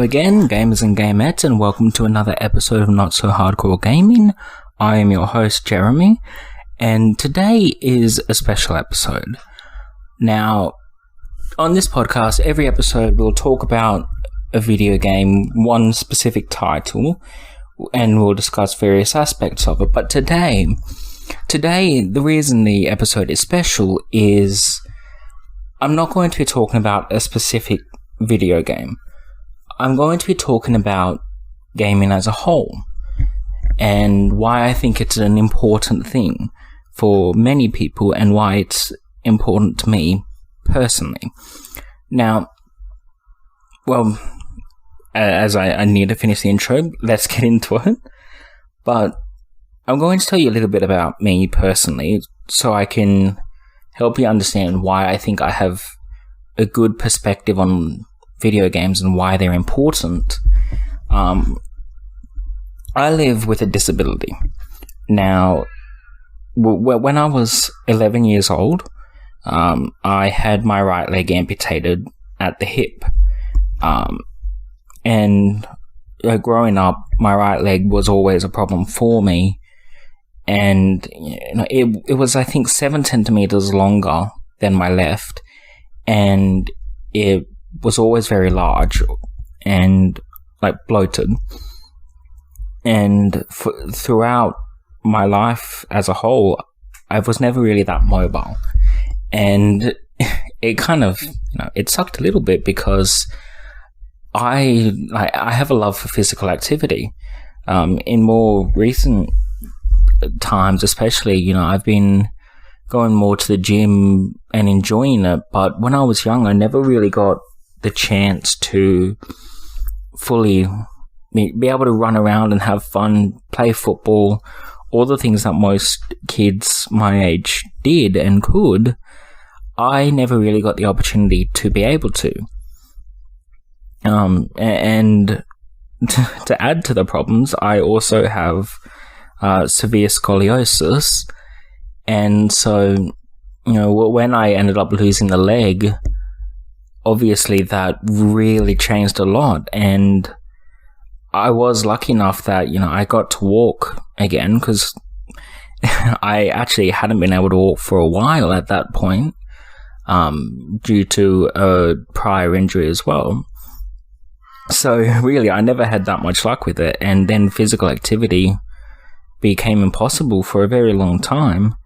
Hello again, gamers and gamettes, and welcome to another episode of Not So Hardcore Gaming. I am your host, Jeremy, and today is a special episode. Now, on this podcast, every episode we'll talk about a video game, one specific title, and we'll discuss various aspects of it. But today, the reason the episode is special is I'm not going to be talking about a specific video game. I'm going to be talking about gaming as a whole and why I think it's an important thing for many people and why it's important to me personally. Now, well, as I need to finish the intro, let's get into it. But I'm going to tell you a little bit about me personally so I can help you understand why I think I have a good perspective on video games and why they're important. I live with a disability. Now, when I was 11 years old, I had my right leg amputated at the hip. And growing up, my right leg was always a problem for me. And it was, I think, 7 centimeters longer than my left. And it was always very large and bloated. And throughout my life as a whole, I was never really that mobile. And it kind of, it sucked a little bit because I have a love for physical activity. In more recent times, especially, I've been going more to the gym and enjoying it. But when I was young, I never really got the chance to fully be able to run around and have fun, play football, all the things that most kids my age did and could. I never really got the opportunity to be able to. And to add to the problems, I also have severe scoliosis. And so, when I ended up losing the leg, obviously that really changed a lot. And I was lucky enough that, I got to walk again because I actually hadn't been able to walk for a while at that point, due to a prior injury as well. So really, I never had that much luck with it. And then physical activity became impossible for a very long time.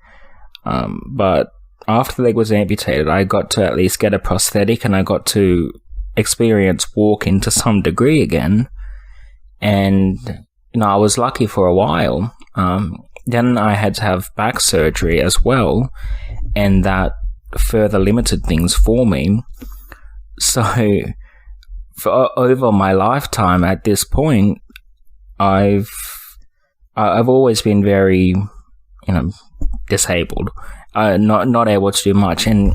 But after the leg was amputated, I got to at least get a prosthetic and I got to experience walking to some degree again. And, I was lucky for a while. Then I had to have back surgery as well. And that further limited things for me. So for over my lifetime at this point, I've always been very, disabled, not able to do much, and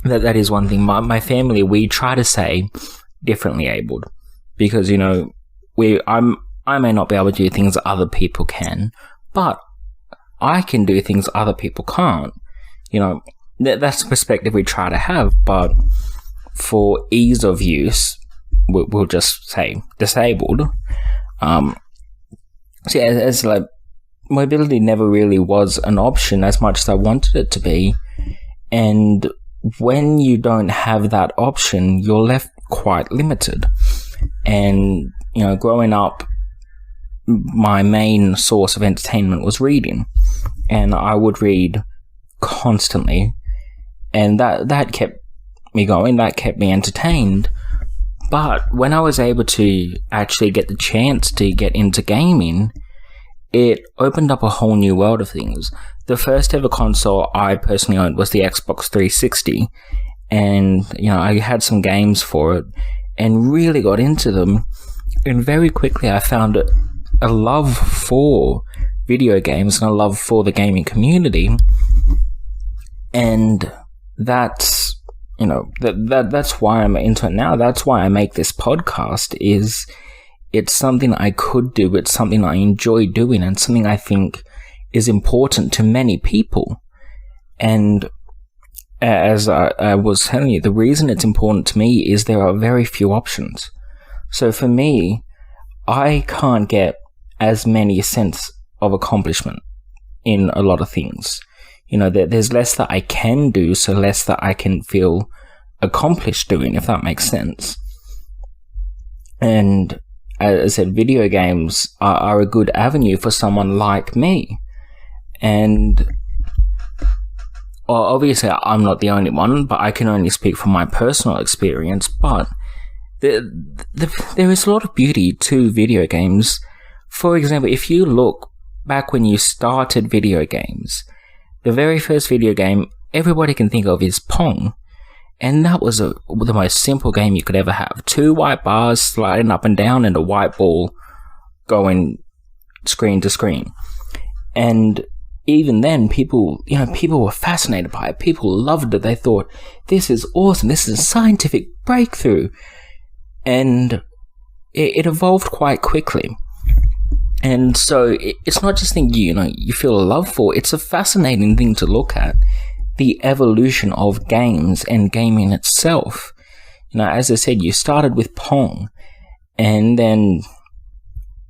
that is one thing. My family, we try to say differently abled because I may not be able to do things that other people can, but I can do things other people can't. That's the perspective we try to have, but for ease of use, we'll just say disabled. So as mobility never really was an option as much as I wanted it to be. And when you don't have that option, you're left quite limited. And, growing up, my main source of entertainment was reading. And I would read constantly. And that kept me going, that kept me entertained. But when I was able to actually get the chance to get into gaming, it opened up a whole new world of things. The first ever console I personally owned was the Xbox 360. And, I had some games for it and really got into them. And very quickly I found a love for video games and a love for the gaming community. And that's, that's why I'm into it now. That's why I make this podcast. It's something I could do. It's something I enjoy doing and something I think is important to many people. And as I was telling you, the reason it's important to me is there are very few options. So for me, I can't get as many sense of accomplishment in a lot of things. You know, there's less that I can do, so less that I can feel accomplished doing, if that makes sense. And as I said, video games are a good avenue for someone like me. And obviously, I'm not the only one, but I can only speak from my personal experience. But there is a lot of beauty to video games. For example, if you look back when you started video games, the very first video game everybody can think of is Pong. And that was the most simple game you could ever have. 2 white bars sliding up and down and a white ball going screen to screen. And even then, people were fascinated by it. People loved it. They thought, this is awesome. This is a scientific breakthrough. And it evolved quite quickly. And so it's not just thing you feel a love for. It's a fascinating thing to look at. The evolution of games and gaming itself. As I said, you started with Pong, and then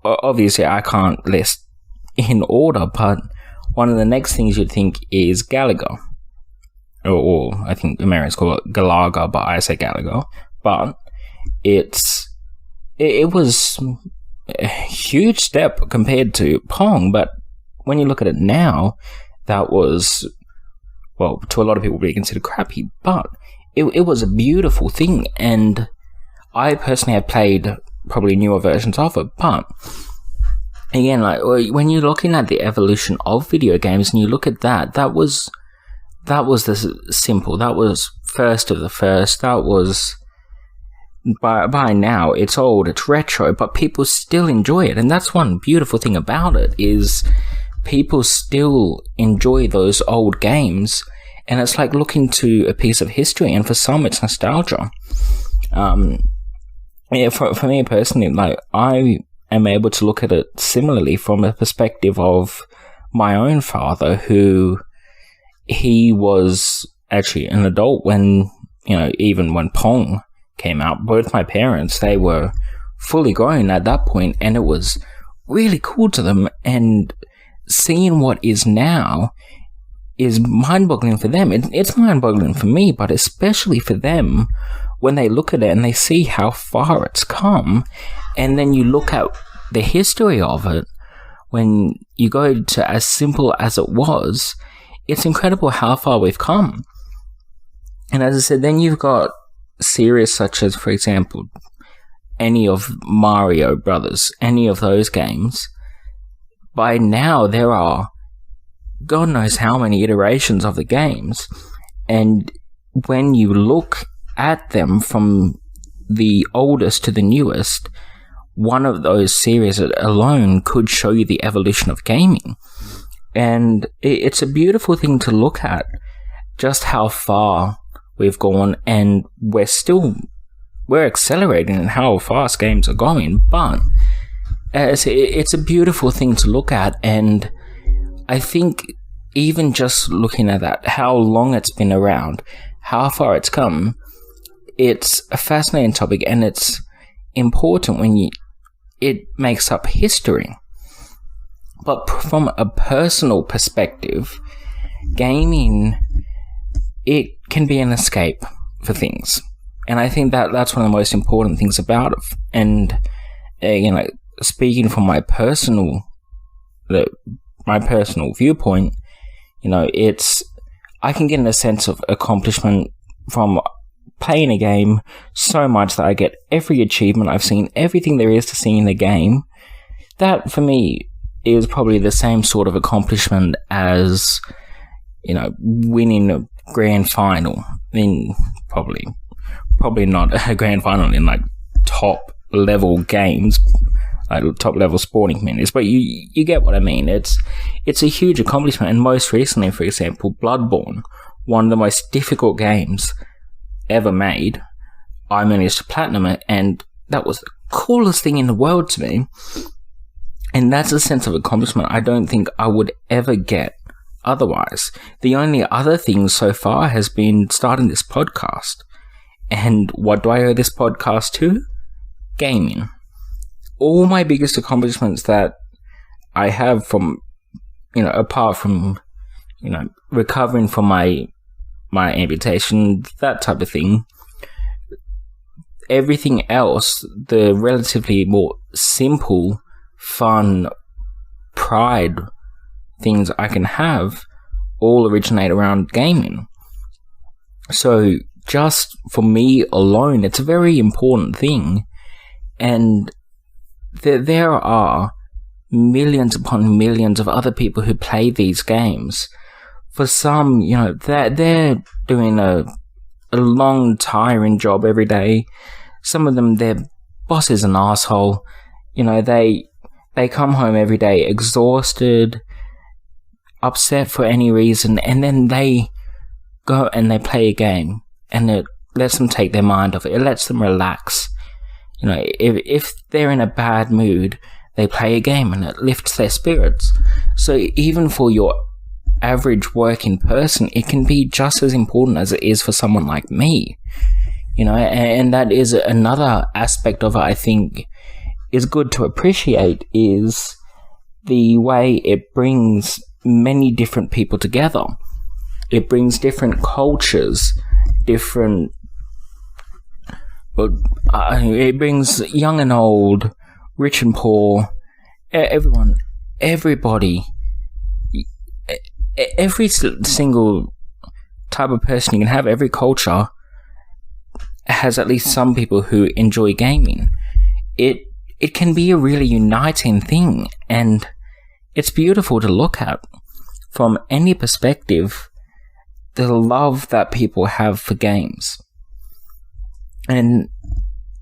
obviously I can't list in order, but one of the next things you'd think is Galaga, or I think Americans call it Galaga, but I say Galaga. But it was a huge step compared to Pong, but when you look at it now, that was, well, to a lot of people, would be considered crappy, but it was a beautiful thing, and I personally have played probably newer versions of it, but again, like, when you're looking at the evolution of video games, and you look at that was the simple, that was first of the first, that was, by now, it's old, it's retro, but people still enjoy it, and that's one beautiful thing about it, is people still enjoy those old games, and it's like looking to a piece of history, and for some it's nostalgia. For me personally, like, I am able to look at it similarly from a perspective of my own father, who he was actually an adult when, even when Pong came out. Both my parents, they were fully grown at that point, and it was really cool to them, and seeing what is now is mind-boggling for them. It's mind-boggling for me, but especially for them when they look at it and they see how far it's come, and then you look at the history of it. When you go to as simple as it was, it's incredible how far we've come. And as I said, then you've got series such as, for example, any of Mario Brothers, any of those games. By now, there are God knows how many iterations of the games, and when you look at them from the oldest to the newest, one of those series alone could show you the evolution of gaming. And it's a beautiful thing to look at, just how far we've gone, and we're accelerating in how fast games are going, but it's a beautiful thing to look at. And I think even just looking at that, how long it's been around, how far it's come, it's a fascinating topic, and it's important when it makes up history. But from a personal perspective, gaming, it can be an escape for things. And I think that's one of the most important things about it. And, speaking from my personal viewpoint, I can get in a sense of accomplishment from playing a game so much that I get every achievement. I've seen everything there is to see in the game. That, for me, is probably the same sort of accomplishment as, winning a grand final. Probably not a grand final in, like, top level games, like top level sporting communities, but you get what I mean. It's a huge accomplishment. And most recently, for example, Bloodborne, one of the most difficult games ever made, I managed to platinum it, and that was the coolest thing in the world to me. And that's a sense of accomplishment I don't think I would ever get otherwise. The only other thing so far has been starting this podcast. And what do I owe this podcast to? gaming. All my biggest accomplishments that I have from, apart from, recovering from my amputation, that type of thing, everything else, the relatively more simple, fun, pride things I can have, all originate around gaming. So just for me alone, it's a very important thing. And there are millions upon millions of other people who play these games. For some, they're doing a long, tiring job every day. Some of them, their boss is an asshole. They come home every day exhausted, upset for any reason, and then they go and they play a game, and it lets them take their mind off it. It lets them relax. If they're in a bad mood, they play a game and it lifts their spirits. So even for your average working person, it can be just as important as it is for someone like me. And that is another aspect of it I think is good to appreciate, is the way it brings many different people together. It brings different cultures, it brings young and old, rich and poor, everybody, every single type of person you can have, every culture has at least some people who enjoy gaming. It can be a really uniting thing, and it's beautiful to look at from any perspective, the love that people have for games. And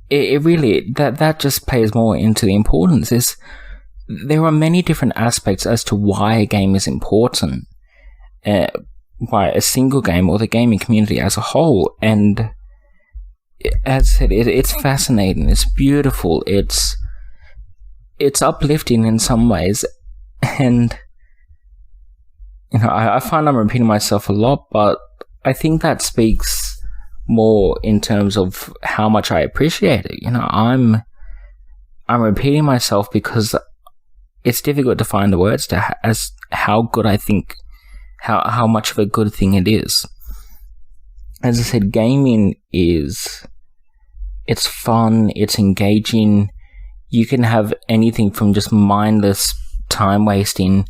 it really, that just plays more into the importance. There are many different aspects as to why a game is important, why a single game or the gaming community as a whole. And as I said, it's fascinating, it's beautiful, it's uplifting in some ways. And I find I'm repeating myself a lot, but I think that speaks more in terms of how much I appreciate it. I'm repeating myself because it's difficult to find the words as how good I think, how much of a good thing it is. As I said, gaming it's fun, it's engaging. You can have anything from just mindless time wasting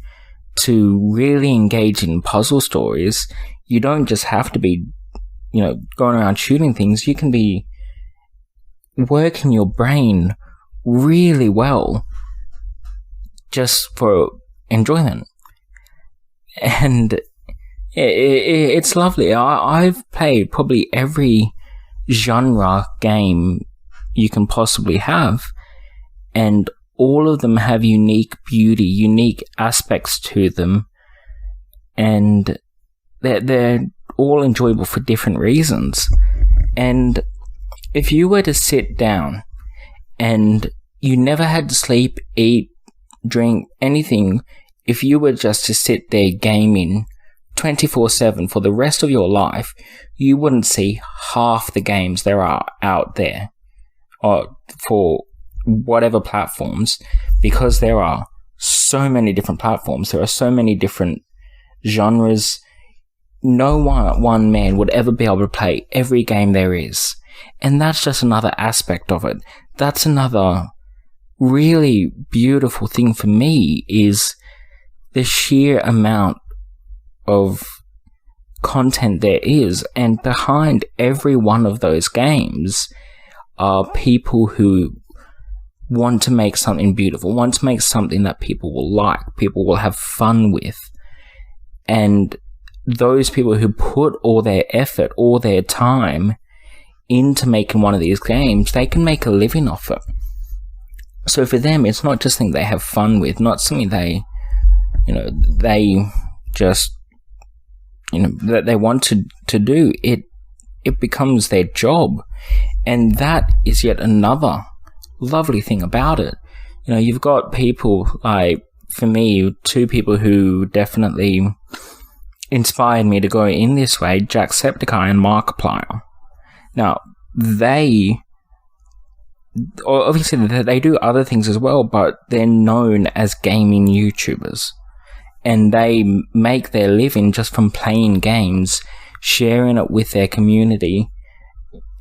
to really engaging puzzle stories. You don't just have to be, going around shooting things. You can be working your brain really well just for enjoyment. And it's lovely. I've played probably every genre game you can possibly have, and all of them have unique beauty, unique aspects to them, and they're all enjoyable for different reasons. And if you were to sit down and you never had to sleep, eat, drink, anything, if you were just to sit there gaming 24/7 for the rest of your life, you wouldn't see half the games there are out there, or for whatever platforms, because there are so many different platforms, there are so many different genres. No one man would ever be able to play every game there is. And that's just another aspect of it. That's another really beautiful thing for me, is the sheer amount of content there is. And behind every one of those games are people who want to make something beautiful, want to make something that people will like, people will have fun with. And those people who put all their effort, all their time into making one of these games, they can make a living off it. So for them, it's not just something they have fun with, not something they just, that they want to do. It becomes their job. And that is yet another lovely thing about it. You've got people like, for me, two people who definitely inspired me to go in this way, Jacksepticeye and Markiplier. Now, they obviously they do other things as well, but they're known as gaming YouTubers. And they make their living just from playing games, sharing it with their community,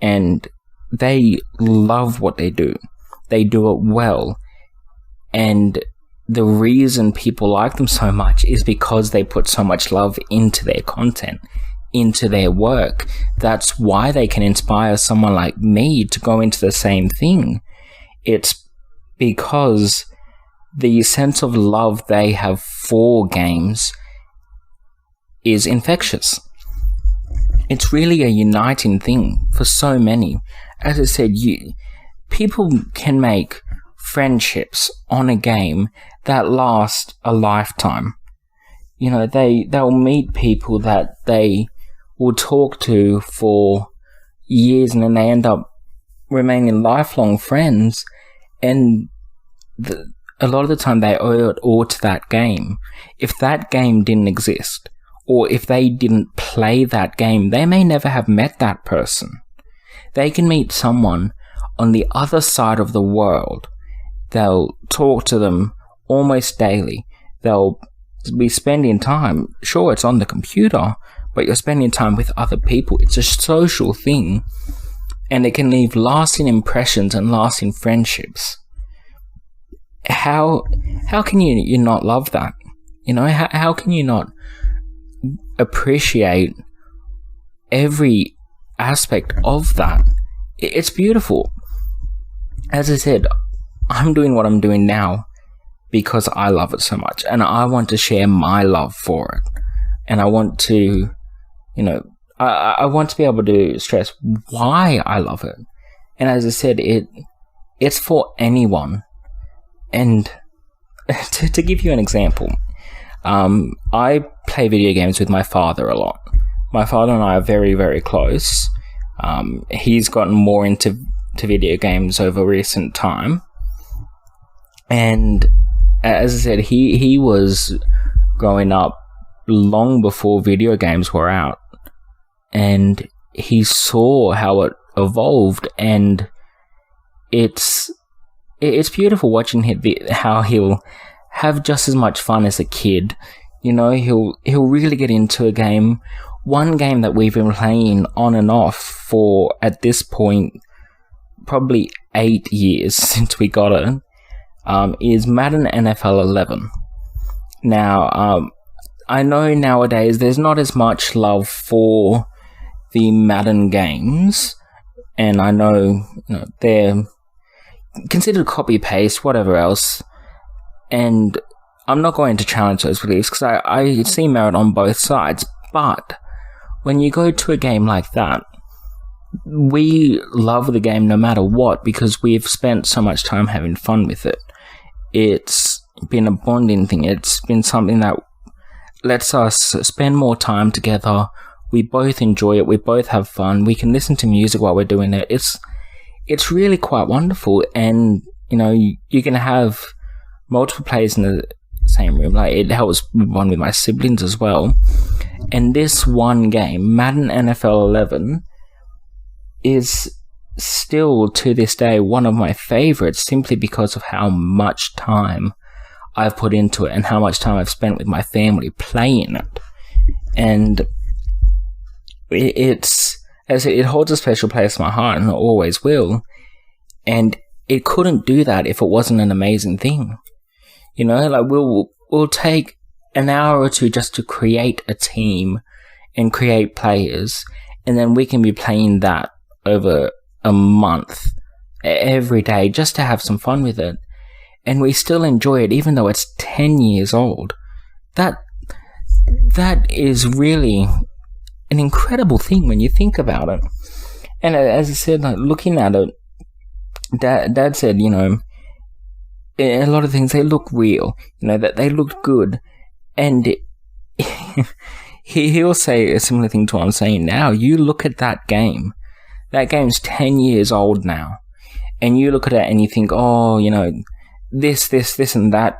and they love what they do. They do it well. And the reason people like them so much is because they put so much love into their content, into their work. That's why they can inspire someone like me to go into the same thing. It's because the sense of love they have for games is infectious. It's really a uniting thing for so many. As I said, people can make friendships on a game that last a lifetime. You know, they'll meet people that they will talk to for years, and then they end up remaining lifelong friends, and a lot of the time they owe it all to that game. If that game didn't exist, or if they didn't play that game, they may never have met that person. They can meet someone on the other side of the world. They'll talk to them almost daily. They'll be spending time, sure, it's on the computer, but you're spending time with other people. It's a social thing, and it can leave lasting impressions and lasting friendships. How can you not love that? You know, how can you not appreciate every aspect of that? It's beautiful. As I said, I'm doing what I'm doing now because I love it so much, and I want to share my love for it. And I want to, you know, I want to be able to stress why I love it. And as I said, it's for anyone. And to give you an example, I play video games with my father a lot. My father and I are very, very close. He's gotten more into video games over recent time. And as I said, he was growing up long before video games were out. And he saw how it evolved, and it's beautiful watching how he'll have just as much fun as a kid. You know, he'll really get into a game. One game that we've been playing on and off for, at this point, probably 8 years since we got it, is Madden Nfl 11. Now, I know nowadays there's not as much love for the Madden games, and I know, you know, they're considered copy-paste, whatever else, and I'm not going to challenge those beliefs because I see merit on both sides. But when you go to a game like that, we love the game no matter what because we've spent so much time having fun with it. It's been a bonding thing. It's been something that lets us spend more time together. We both enjoy it. We both have fun. We can listen to music while we're doing it. It's really quite wonderful. And, you know, you can have multiple players in the same room. Like, it helps one with my siblings as well. And this one game, Madden NFL 11, is still to this day one of my favorites, simply because of how much time I've put into it and how much time I've spent with my family playing it. And it holds a special place in my heart, and it always will. And it couldn't do that if it wasn't an amazing thing. You know, like, we'll take an hour or two just to create a team and create players, and then we can be playing that over a month every day just to have some fun with it. And we still enjoy it even though it's 10 years old. That is really an incredible thing when you think about it. And as I said, like, looking at it, Dad said, you know, a lot of things, they look real, you know, that they looked good. And he'll say a similar thing to what I'm saying now. You look at that game's 10 years old now, and you look at it and you think, oh, you know, this and that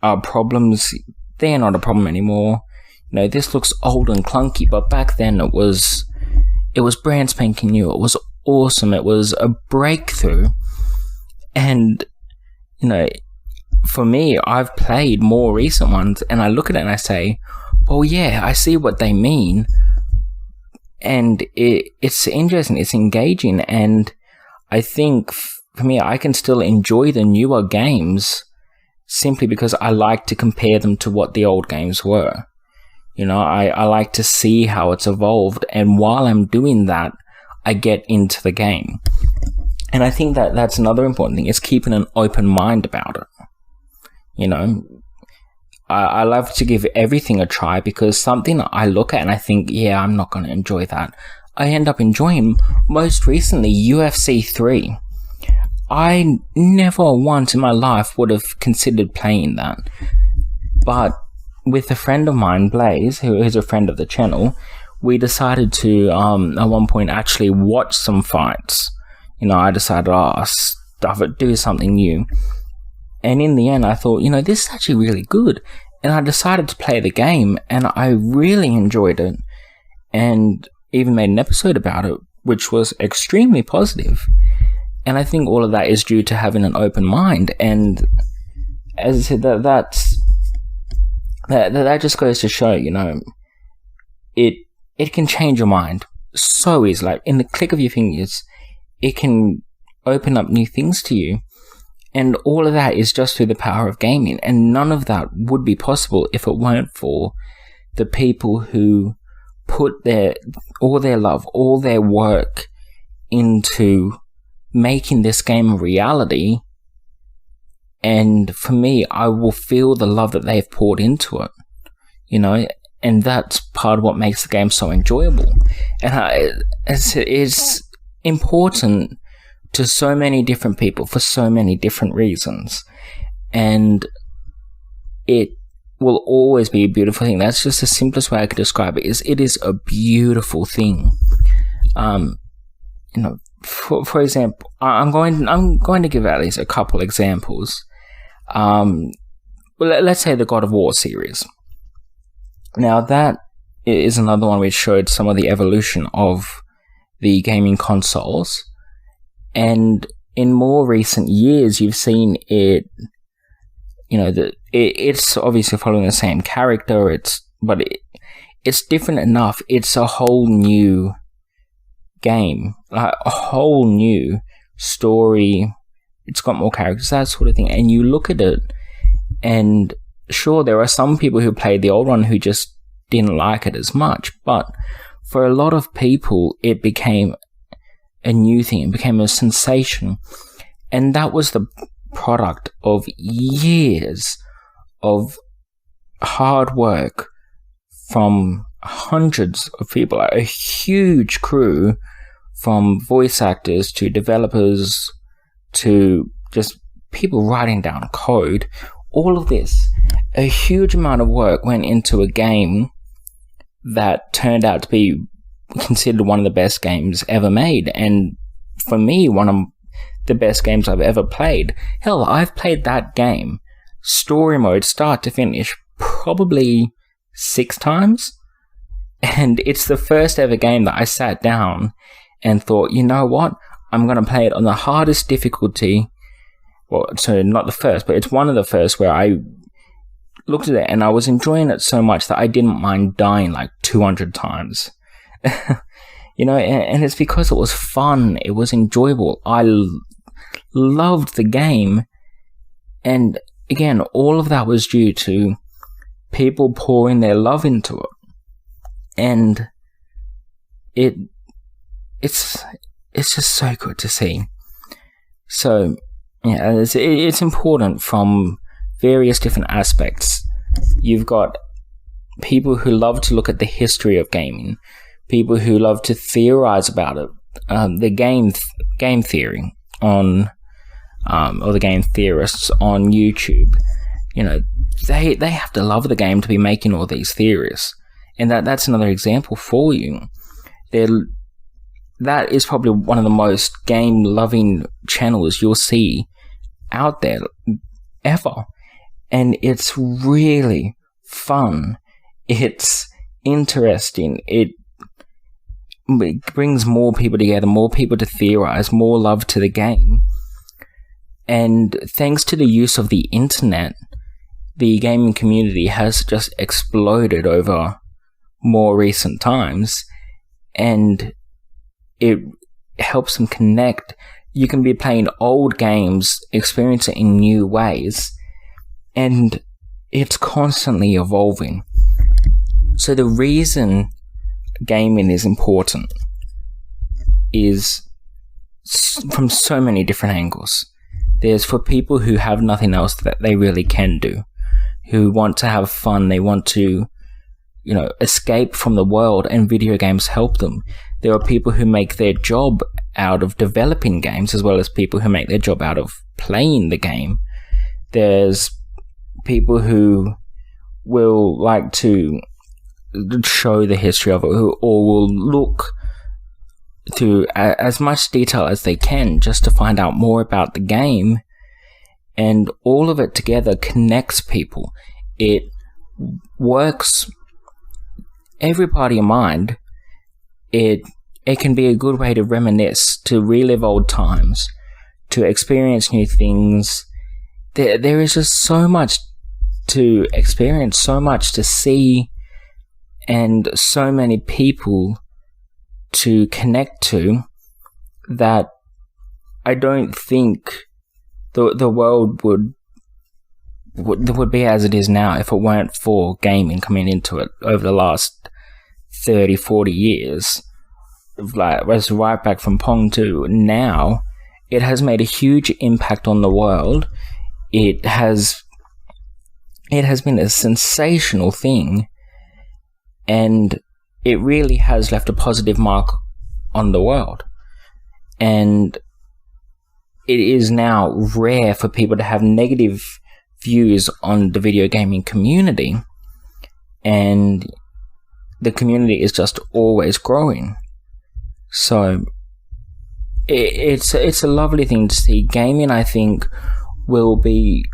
are problems. They're not a problem anymore. You know, this looks old and clunky, but back then it was brand spanking new. It was awesome. It was a breakthrough. And, you know, for me, I've played more recent ones, and I look at it and I say, well, yeah, I see what they mean. And it's interesting, it's engaging, and I think for me, I can still enjoy the newer games simply because I like to compare them to what the old games were. You know, I like to see how it's evolved, and while I'm doing that, I get into the game. And I think that that's another important thing, is keeping an open mind about it. You know, I love to give everything a try, because something I look at and I think, yeah, I'm not going to enjoy that, I end up enjoying. Most recently, UFC 3. I never once in my life would have considered playing that. But with a friend of mine, Blaze, who is a friend of the channel, we decided to, at one point, actually watch some fights. You know, I decided, stuff it, do something new. And in the end, I thought, you know, this is actually really good. And I decided to play the game, and I really enjoyed it. And even made an episode about it, which was extremely positive. And I think all of that is due to having an open mind. And as I said, that just goes to show, you know, it can change your mind so easily. Like, in the click of your fingers, it can open up new things to you. And all of that is just through the power of gaming. And none of that would be possible if it weren't for the people who put all their love, all their work into making this game a reality. And for me, I will feel the love that they've poured into it, you know, and that's part of what makes the game so enjoyable. And it's important to so many different people for so many different reasons, and it will always be a beautiful thing. That's just the simplest way I could describe it. It is a beautiful thing. You know, for example, I'm going to give at least a couple examples. Well, let's say the God of War series. Now, that is another one which showed some of the evolution of the gaming consoles. And in more recent years, you've seen it, you know, it's obviously following the same character, but it's different enough. It's a whole new game, like a whole new story. It's got more characters, that sort of thing. And you look at it, and sure, there are some people who played the old one who just didn't like it as much, but for a lot of people, it became a new thing. It became a sensation, and that was the product of years of hard work from hundreds of people, like a huge crew, from voice actors to developers to just people writing down code. All of this, a huge amount of work went into a game that turned out to be considered one of the best games ever made, and for me, one of the best games I've ever played. Hell, I've played that game, story mode, start to finish, probably 6 times, and it's the first ever game that I sat down and thought, you know what, I'm going to play it on the hardest difficulty. Well, so not the first, but it's one of the first where I looked at it and I was enjoying it so much that I didn't mind dying like 200 times. You know, and it's because it was fun, it was enjoyable. I loved the game, and again, all of that was due to people pouring their love into it, and it's just so good to see. So yeah, it's important from various different aspects. You've got people who love to look at the history of gaming, people who love to theorize about it, the game theory on, or the game theorists on YouTube. You know, they have to love the game to be making all these theories, and that's another example for you. That is probably one of the most game-loving channels you'll see out there ever, and it's really fun. It's interesting. It brings more people together, more people to theorize, more love to the game. And thanks to the use of the internet, the gaming community has just exploded over more recent times, and it helps them connect. You can be playing old games, experience it in new ways, and it's constantly evolving. So the reason gaming is important is from so many different angles. There's for people who have nothing else that they really can do, who want to have fun, they want to, escape from the world, and video games help them. There are people who make their job out of developing games, as well as people who make their job out of playing the game. There's people who will like to show the history of it, or will look through as much detail as they can just to find out more about the game, and all of it together connects people. It works every part of your mind. It can be a good way to reminisce, to relive old times, to experience new things. There is just so much to experience, so much to see, and so many people to connect to, that I don't think the world would be as it is now if it weren't for gaming coming into it over the last 30, 40 years. Like, right back from Pong to now, it has made a huge impact on the world. It has been a sensational thing, and it really has left a positive mark on the world. And it is now rare for people to have negative views on the video gaming community, and the community is just always growing. So it's a lovely thing to see. Gaming, I think, will be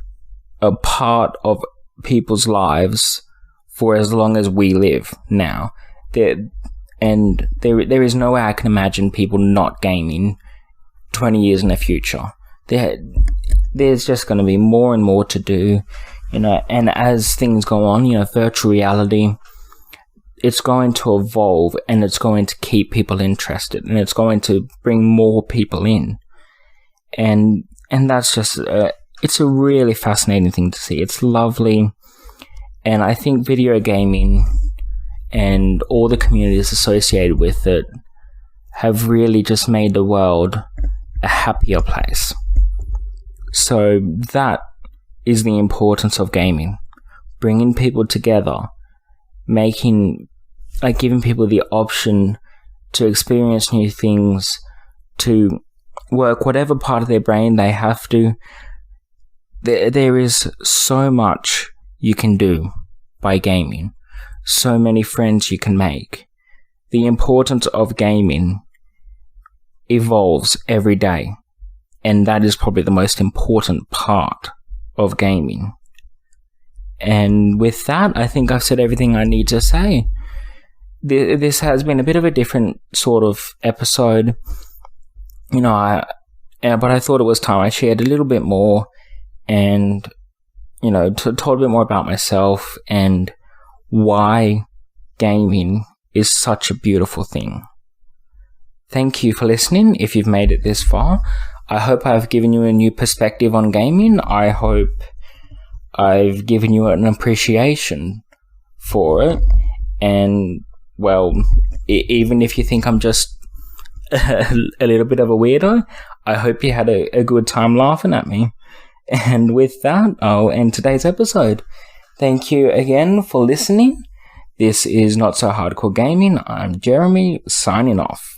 a part of people's lives for as long as we live now. There is no way I can imagine people not gaming 20 years in the future. There's just going to be more and more to do, and as things go on, virtual reality, it's going to evolve, and it's going to keep people interested, and it's going to bring more people in. And that's just, it's a really fascinating thing to see. It's lovely. And I think video gaming and all the communities associated with it have really just made the world a happier place. So that is the importance of gaming. Bringing people together, giving people the option to experience new things, to work whatever part of their brain they have to. There is so much you can do by gaming. So many friends you can make. The importance of gaming evolves every day, and that is probably the most important part of gaming. And with that, I think I've said everything I need to say. This has been a bit of a different sort of episode, but I thought it was time I shared a little bit more, and told a bit more about myself and why gaming is such a beautiful thing. Thank you for listening if you've made it this far. I hope I've given you a new perspective on gaming. I hope I've given you an appreciation for it. And, well, even if you think I'm just a little bit of a weirdo, I hope you had a good time laughing at me. And with that, I'll end today's episode. Thank you again for listening. This is Not So Hardcore Gaming. I'm Jeremy, signing off.